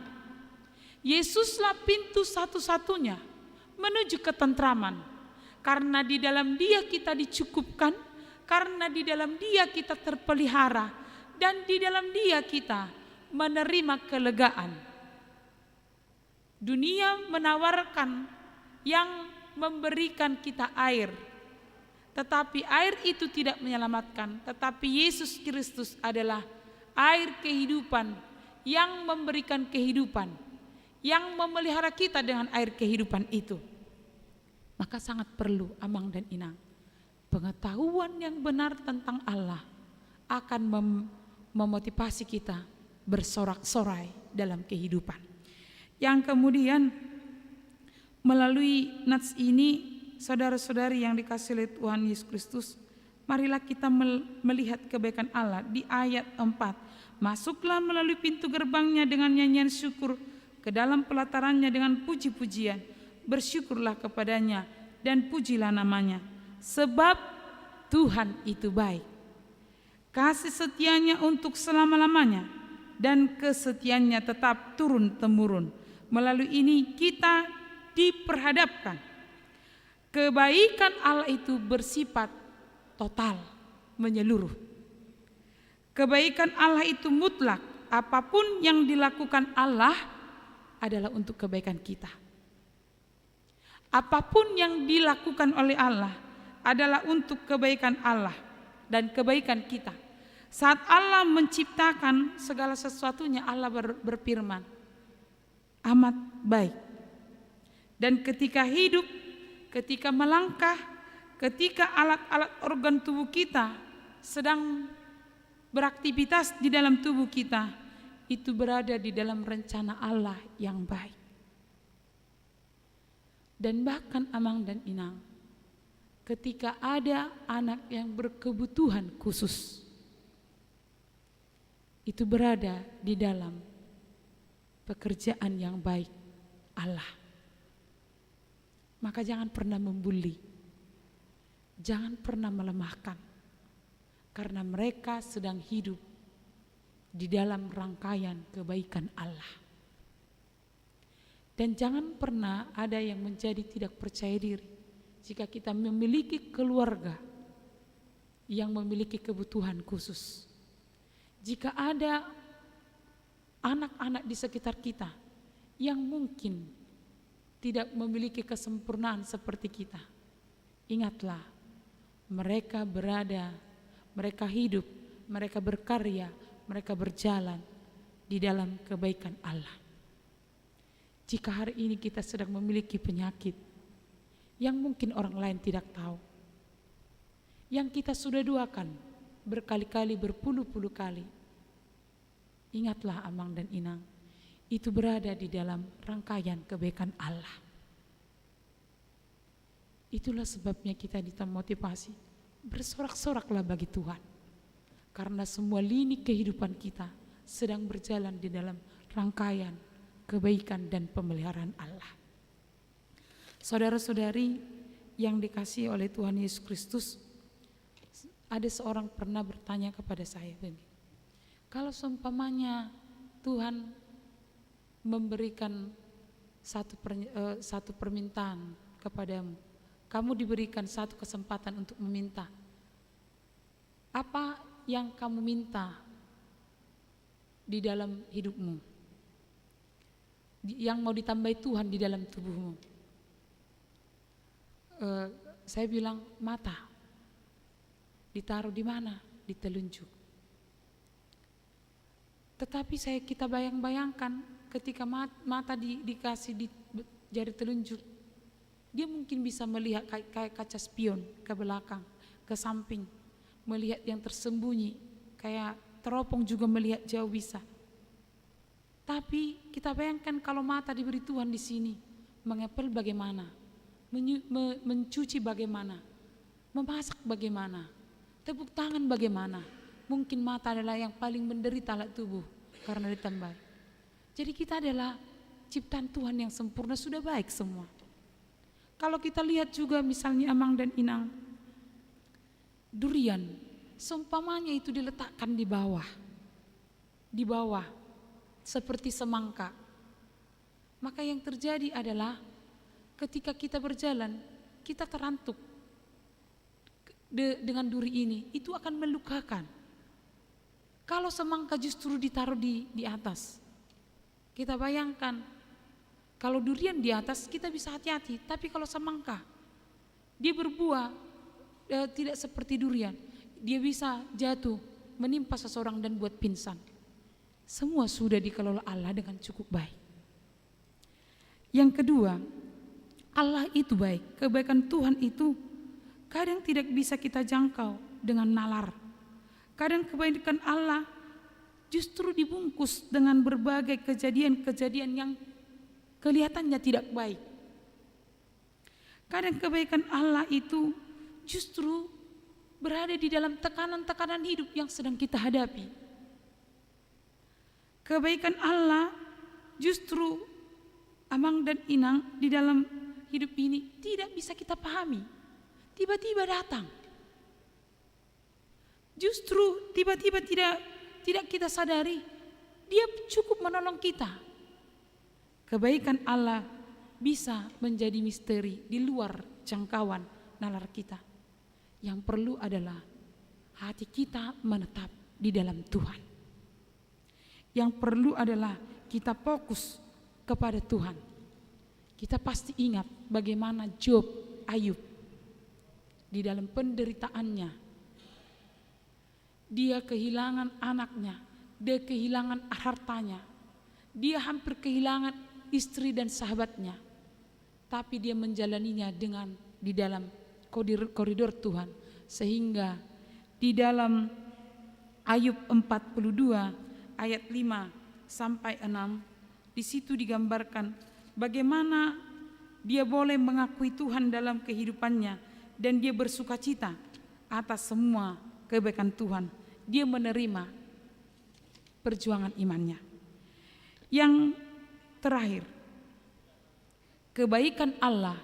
Yesuslah pintu satu-satunya menuju ketentraman. Karena di dalam Dia kita dicukupkan, karena di dalam Dia kita terpelihara, dan di dalam Dia kita menerima kelegaan. Dunia menawarkan yang memberikan kita air, tetapi air itu tidak menyelamatkan. Tetapi Yesus Kristus adalah air kehidupan yang memberikan kehidupan, yang memelihara kita dengan air kehidupan itu. Maka sangat perlu Amang dan Inang, pengetahuan yang benar tentang Allah akan memotivasi kita bersorak-sorai dalam kehidupan. Yang kemudian melalui nats ini, saudara-saudari yang dikasihi oleh Tuhan Yesus Kristus, marilah kita melihat kebaikan Allah di ayat 4. Masuklah melalui pintu gerbangnya dengan nyanyian syukur, ke dalam pelatarannya dengan puji-pujian. Bersyukurlah kepadanya dan pujilah namanya, sebab Tuhan itu baik. Kasih setianya untuk selama-lamanya, dan kesetiaannya tetap turun-temurun. Melalui ini kita diperhadapkan. Kebaikan Allah itu bersifat total, menyeluruh. Kebaikan Allah itu mutlak. Apapun yang dilakukan Allah adalah untuk kebaikan kita. Apapun yang dilakukan oleh Allah adalah untuk kebaikan Allah dan kebaikan kita. Saat Allah menciptakan segala sesuatunya, Allah berfirman, amat baik. Dan ketika hidup, ketika melangkah, ketika alat-alat organ tubuh kita sedang beraktivitas di dalam tubuh kita, itu berada di dalam rencana Allah yang baik. Dan bahkan Amang dan Inang, ketika ada anak yang berkebutuhan khusus, itu berada di dalam pekerjaan yang baik Allah. Maka jangan pernah membuli, jangan pernah melemahkan, karena mereka sedang hidup di dalam rangkaian kebaikan Allah. Dan jangan pernah ada yang menjadi tidak percaya diri jika kita memiliki keluarga yang memiliki kebutuhan khusus. Jika ada anak-anak di sekitar kita yang mungkin tidak memiliki kesempurnaan seperti kita, ingatlah, mereka berada, mereka hidup, mereka berkarya, mereka berjalan di dalam kebaikan Allah. Jika hari ini kita sedang memiliki penyakit yang mungkin orang lain tidak tahu, yang kita sudah doakan berkali-kali, berpuluh-puluh kali, ingatlah Amang dan Inang, itu berada di dalam rangkaian kebaikan Allah. Itulah sebabnya kita dimotivasi, bersorak-soraklah bagi Tuhan, karena semua lini kehidupan kita sedang berjalan di dalam rangkaian kebaikan dan pemeliharaan Allah. Saudara-saudari yang dikasihi oleh Tuhan Yesus Kristus, ada seorang pernah bertanya kepada saya, kalau seumpamanya Tuhan memberikan satu permintaan kepadamu, kamu diberikan satu kesempatan untuk meminta, apa yang kamu minta di dalam hidupmu, yang mau ditambahi Tuhan di dalam tubuhmu? Saya bilang mata. Ditaruh di mana? Di telunjuk. Tetapi kita bayangkan ketika mata dikasih di jari telunjuk, dia mungkin bisa melihat kayak kaca spion ke belakang, ke samping, melihat yang tersembunyi, kayak teropong juga melihat jauh bisa. Tapi kita bayangkan kalau mata diberi Tuhan di sini, mengepel bagaimana, mencuci bagaimana, memasak bagaimana, tepuk tangan bagaimana. Mungkin mata adalah yang paling menderita alat tubuh karena ditambah. Jadi kita adalah ciptaan Tuhan yang sempurna, sudah baik semua. Kalau kita lihat juga misalnya Amang dan Inang, durian, seumpamanya itu diletakkan di bawah seperti semangka, maka yang terjadi adalah ketika kita berjalan, kita terantuk dengan duri ini, itu akan melukakan. Kalau semangka justru ditaruh di atas, kita bayangkan kalau durian di atas kita bisa hati-hati, tapi kalau semangka dia berbuah tidak seperti durian, dia bisa jatuh menimpa seseorang dan buat pingsan. Semua sudah dikelola Allah dengan cukup baik. Yang kedua, Allah itu baik. Kebaikan Tuhan itu kadang tidak bisa kita jangkau dengan nalar. Kadang kebaikan Allah justru dibungkus dengan berbagai kejadian-kejadian yang kelihatannya tidak baik. Kadang kebaikan Allah itu justru berada di dalam tekanan-tekanan hidup yang sedang kita hadapi. Kebaikan Allah justru amang dan inang di dalam hidup ini tidak bisa kita pahami. Tiba-tiba datang. Justru tiba-tiba tidak kita sadari, dia cukup menolong kita. Kebaikan Allah bisa menjadi misteri di luar jangkauan nalar kita. Yang perlu adalah hati kita menetap di dalam Tuhan. Yang perlu adalah kita fokus kepada Tuhan. Kita pasti ingat bagaimana Ayub di dalam penderitaannya. Dia kehilangan anaknya, dia kehilangan hartanya, dia hampir kehilangan istri dan sahabatnya. Tapi dia menjalaninya dengan di dalam koridor Tuhan. Sehingga di dalam Ayub 42 ayat 5 sampai 6, di situ digambarkan bagaimana dia boleh mengakui Tuhan dalam kehidupannya dan dia bersukacita atas semua kebaikan Tuhan. Dia menerima perjuangan imannya. Yang terakhir, kebaikan Allah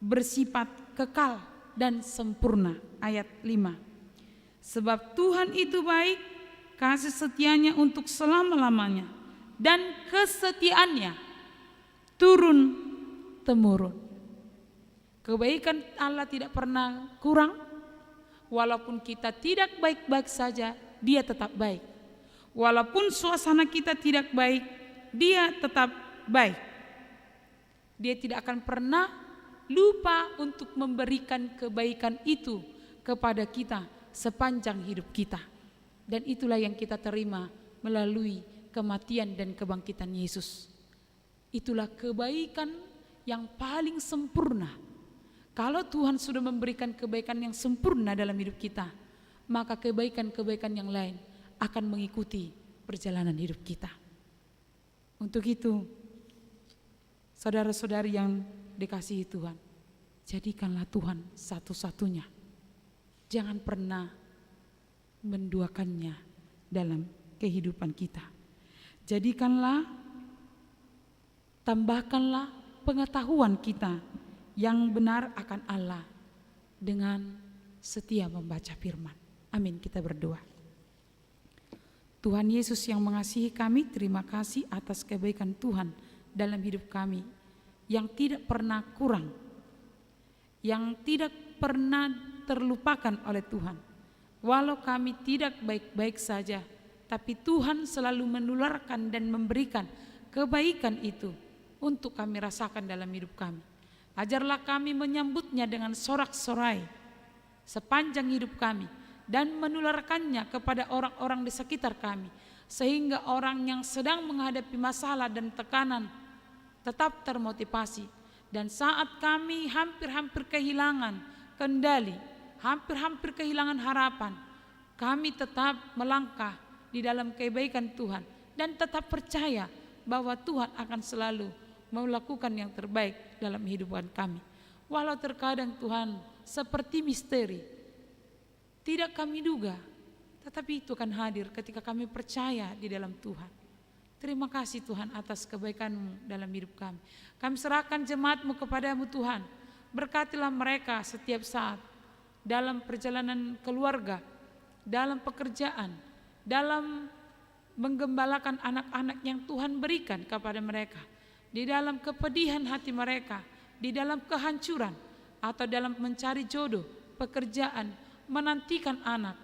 bersifat kekal dan sempurna. Ayat 5. Sebab Tuhan itu baik, kasih setianya untuk selama-lamanya, dan kesetiaannya turun temurun. Kebaikan Allah tidak pernah kurang. Walaupun kita tidak baik-baik saja, dia tetap baik. Walaupun suasana kita tidak baik, dia tetap baik. Dia tidak akan pernah lupa untuk memberikan kebaikan itu kepada kita sepanjang hidup kita. Dan itulah yang kita terima melalui kematian dan kebangkitan Yesus. Itulah kebaikan yang paling sempurna. Kalau Tuhan sudah memberikan kebaikan yang sempurna dalam hidup kita, maka kebaikan-kebaikan yang lain akan mengikuti perjalanan hidup kita. Untuk itu, saudara-saudari yang dikasihi Tuhan, jadikanlah Tuhan satu-satunya. Jangan pernah menduakannya dalam kehidupan kita. Jadikanlah, tambahkanlah pengetahuan kita yang benar akan Allah dengan setia membaca firman. Amin, kita berdoa. Tuhan Yesus yang mengasihi kami, terima kasih atas kebaikan Tuhan dalam hidup kami yang tidak pernah kurang, yang tidak pernah terlupakan oleh Tuhan. Walau kami tidak baik-baik saja, tapi Tuhan selalu menularkan dan memberikan kebaikan itu untuk kami rasakan dalam hidup kami. Ajarlah kami menyambutnya dengan sorak-sorai sepanjang hidup kami dan menularkannya kepada orang-orang di sekitar kami, sehingga orang yang sedang menghadapi masalah dan tekanan tetap termotivasi. Dan saat kami hampir-hampir kehilangan kendali, hampir-hampir kehilangan harapan, kami tetap melangkah di dalam kebaikan Tuhan dan tetap percaya bahwa Tuhan akan selalu melakukan yang terbaik dalam kehidupan kami. Walau terkadang Tuhan seperti misteri, tidak kami duga, tetapi itu akan hadir ketika kami percaya di dalam Tuhan. Terima kasih Tuhan atas kebaikan-Mu dalam hidup kami. Kami serahkan jemaat-Mu kepadamu Tuhan. Berkatilah mereka setiap saat dalam perjalanan keluarga, dalam pekerjaan, dalam menggembalakan anak-anak yang Tuhan berikan kepada mereka, di dalam kepedihan hati mereka, di dalam kehancuran, atau dalam mencari jodoh, pekerjaan, menantikan anak,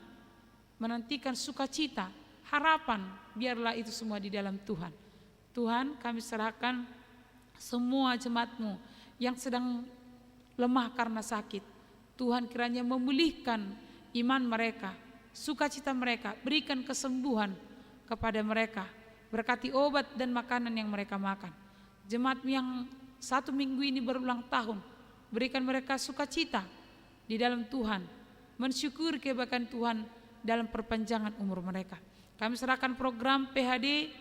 menantikan sukacita, harapan, biarlah itu semua di dalam Tuhan. Tuhan, kami serahkan semua jemaat-Mu yang sedang lemah karena sakit. Tuhan kiranya memulihkan iman mereka, sukacita mereka, berikan kesembuhan kepada mereka, berkati obat dan makanan yang mereka makan. Jemaat yang 1 minggu ini berulang tahun, berikan mereka sukacita di dalam Tuhan, mensyukuri kebaikan Tuhan dalam perpanjangan umur mereka. Kami serahkan program PHD,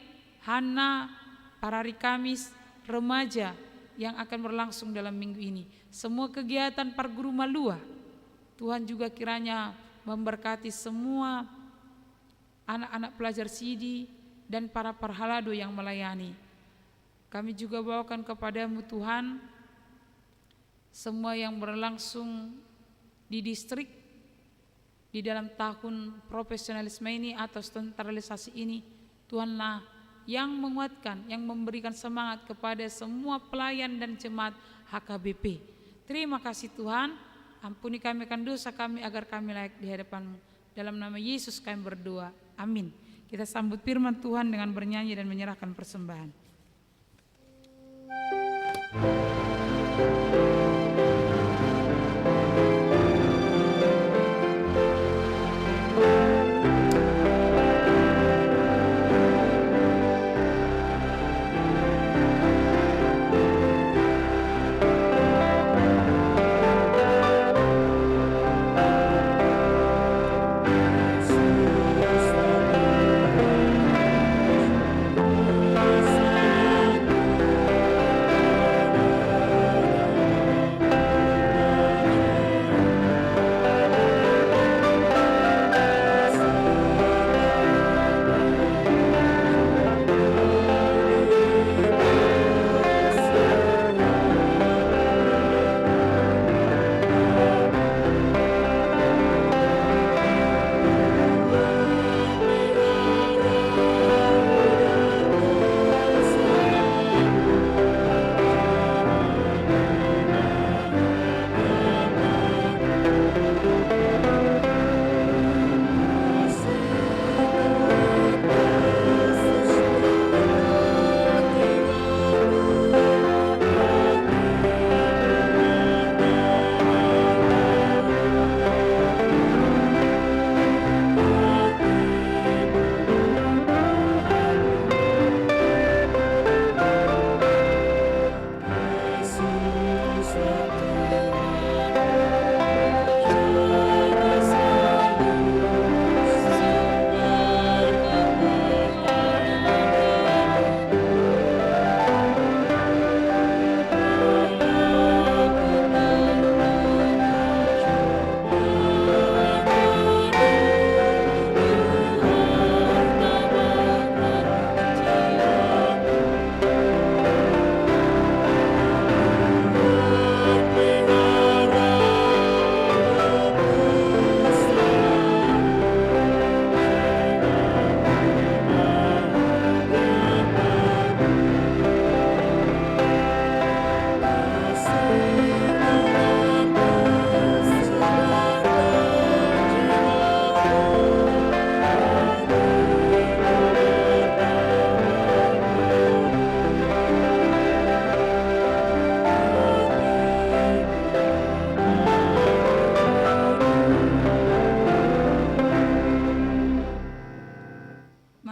Hana, para hari Kamis, remaja yang akan berlangsung dalam minggu ini. Semua kegiatan para guru Malua, Tuhan juga kiranya memberkati semua anak-anak pelajar CD dan para parhalado yang melayani. Kami juga bawakan kepadamu Tuhan semua yang berlangsung di distrik di dalam tahun profesionalisme ini atau standarisasi ini. Tuhanlah yang menguatkan, yang memberikan semangat kepada semua pelayan dan jemaat HKBP. Terima kasih Tuhan, ampuni kami akan dosa kami agar kami layak di hadapan-Mu. Dalam nama Yesus kami berdoa, amin. Kita sambut firman Tuhan dengan bernyanyi dan menyerahkan persembahan.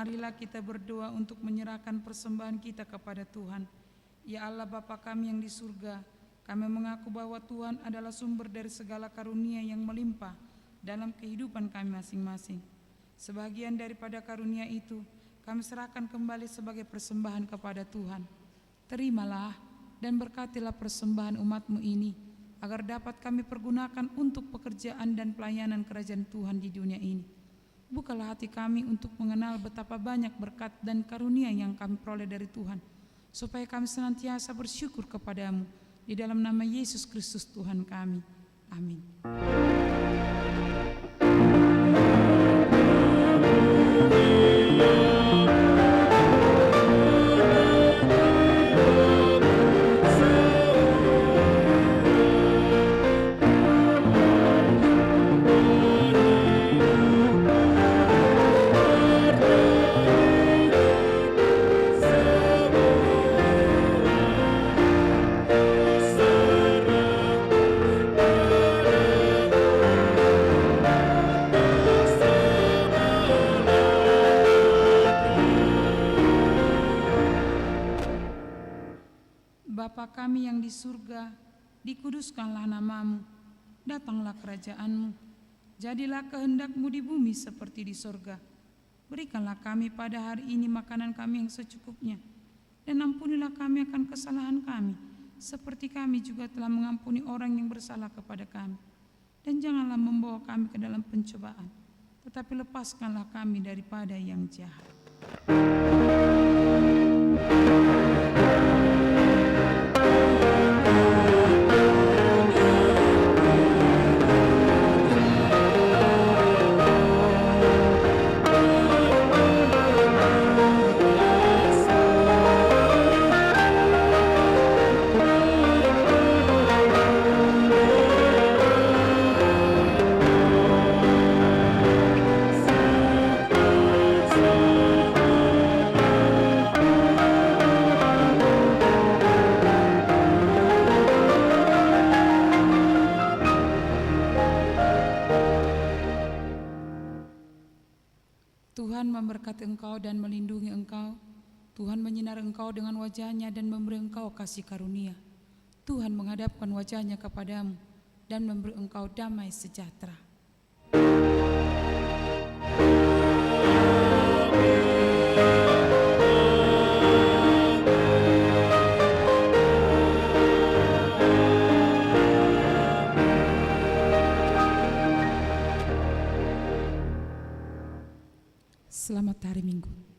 Marilah kita berdoa untuk menyerahkan persembahan kita kepada Tuhan. Ya Allah Bapa kami yang di surga, kami mengaku bahwa Tuhan adalah sumber dari segala karunia yang melimpah dalam kehidupan kami masing-masing. Sebagian daripada karunia itu kami serahkan kembali sebagai persembahan kepada Tuhan. Terimalah dan berkatilah persembahan umat-Mu ini, agar dapat kami pergunakan untuk pekerjaan dan pelayanan kerajaan Tuhan di dunia ini. Bukalah hati kami untuk mengenal betapa banyak berkat dan karunia yang kami peroleh dari Tuhan, supaya kami senantiasa bersyukur kepada-Mu. Di dalam nama Yesus Kristus Tuhan kami. Amin. Bapa kami yang di surga, dikuduskanlah nama-Mu, datanglah kerajaan-Mu, jadilah kehendak-Mu di bumi seperti di surga. Berikanlah kami pada hari ini makanan kami yang secukupnya, dan ampunilah kami akan kesalahan kami, seperti kami juga telah mengampuni orang yang bersalah kepada kami. Dan janganlah membawa kami ke dalam pencobaan, tetapi lepaskanlah kami daripada yang jahat. Tuhan memberkati engkau dan melindungi engkau. Tuhan menyinari engkau dengan wajah-Nya dan memberi engkau kasih karunia. Tuhan menghadapkan wajah-Nya kepadamu dan memberi engkau damai sejahtera. Selamat hari Minggu.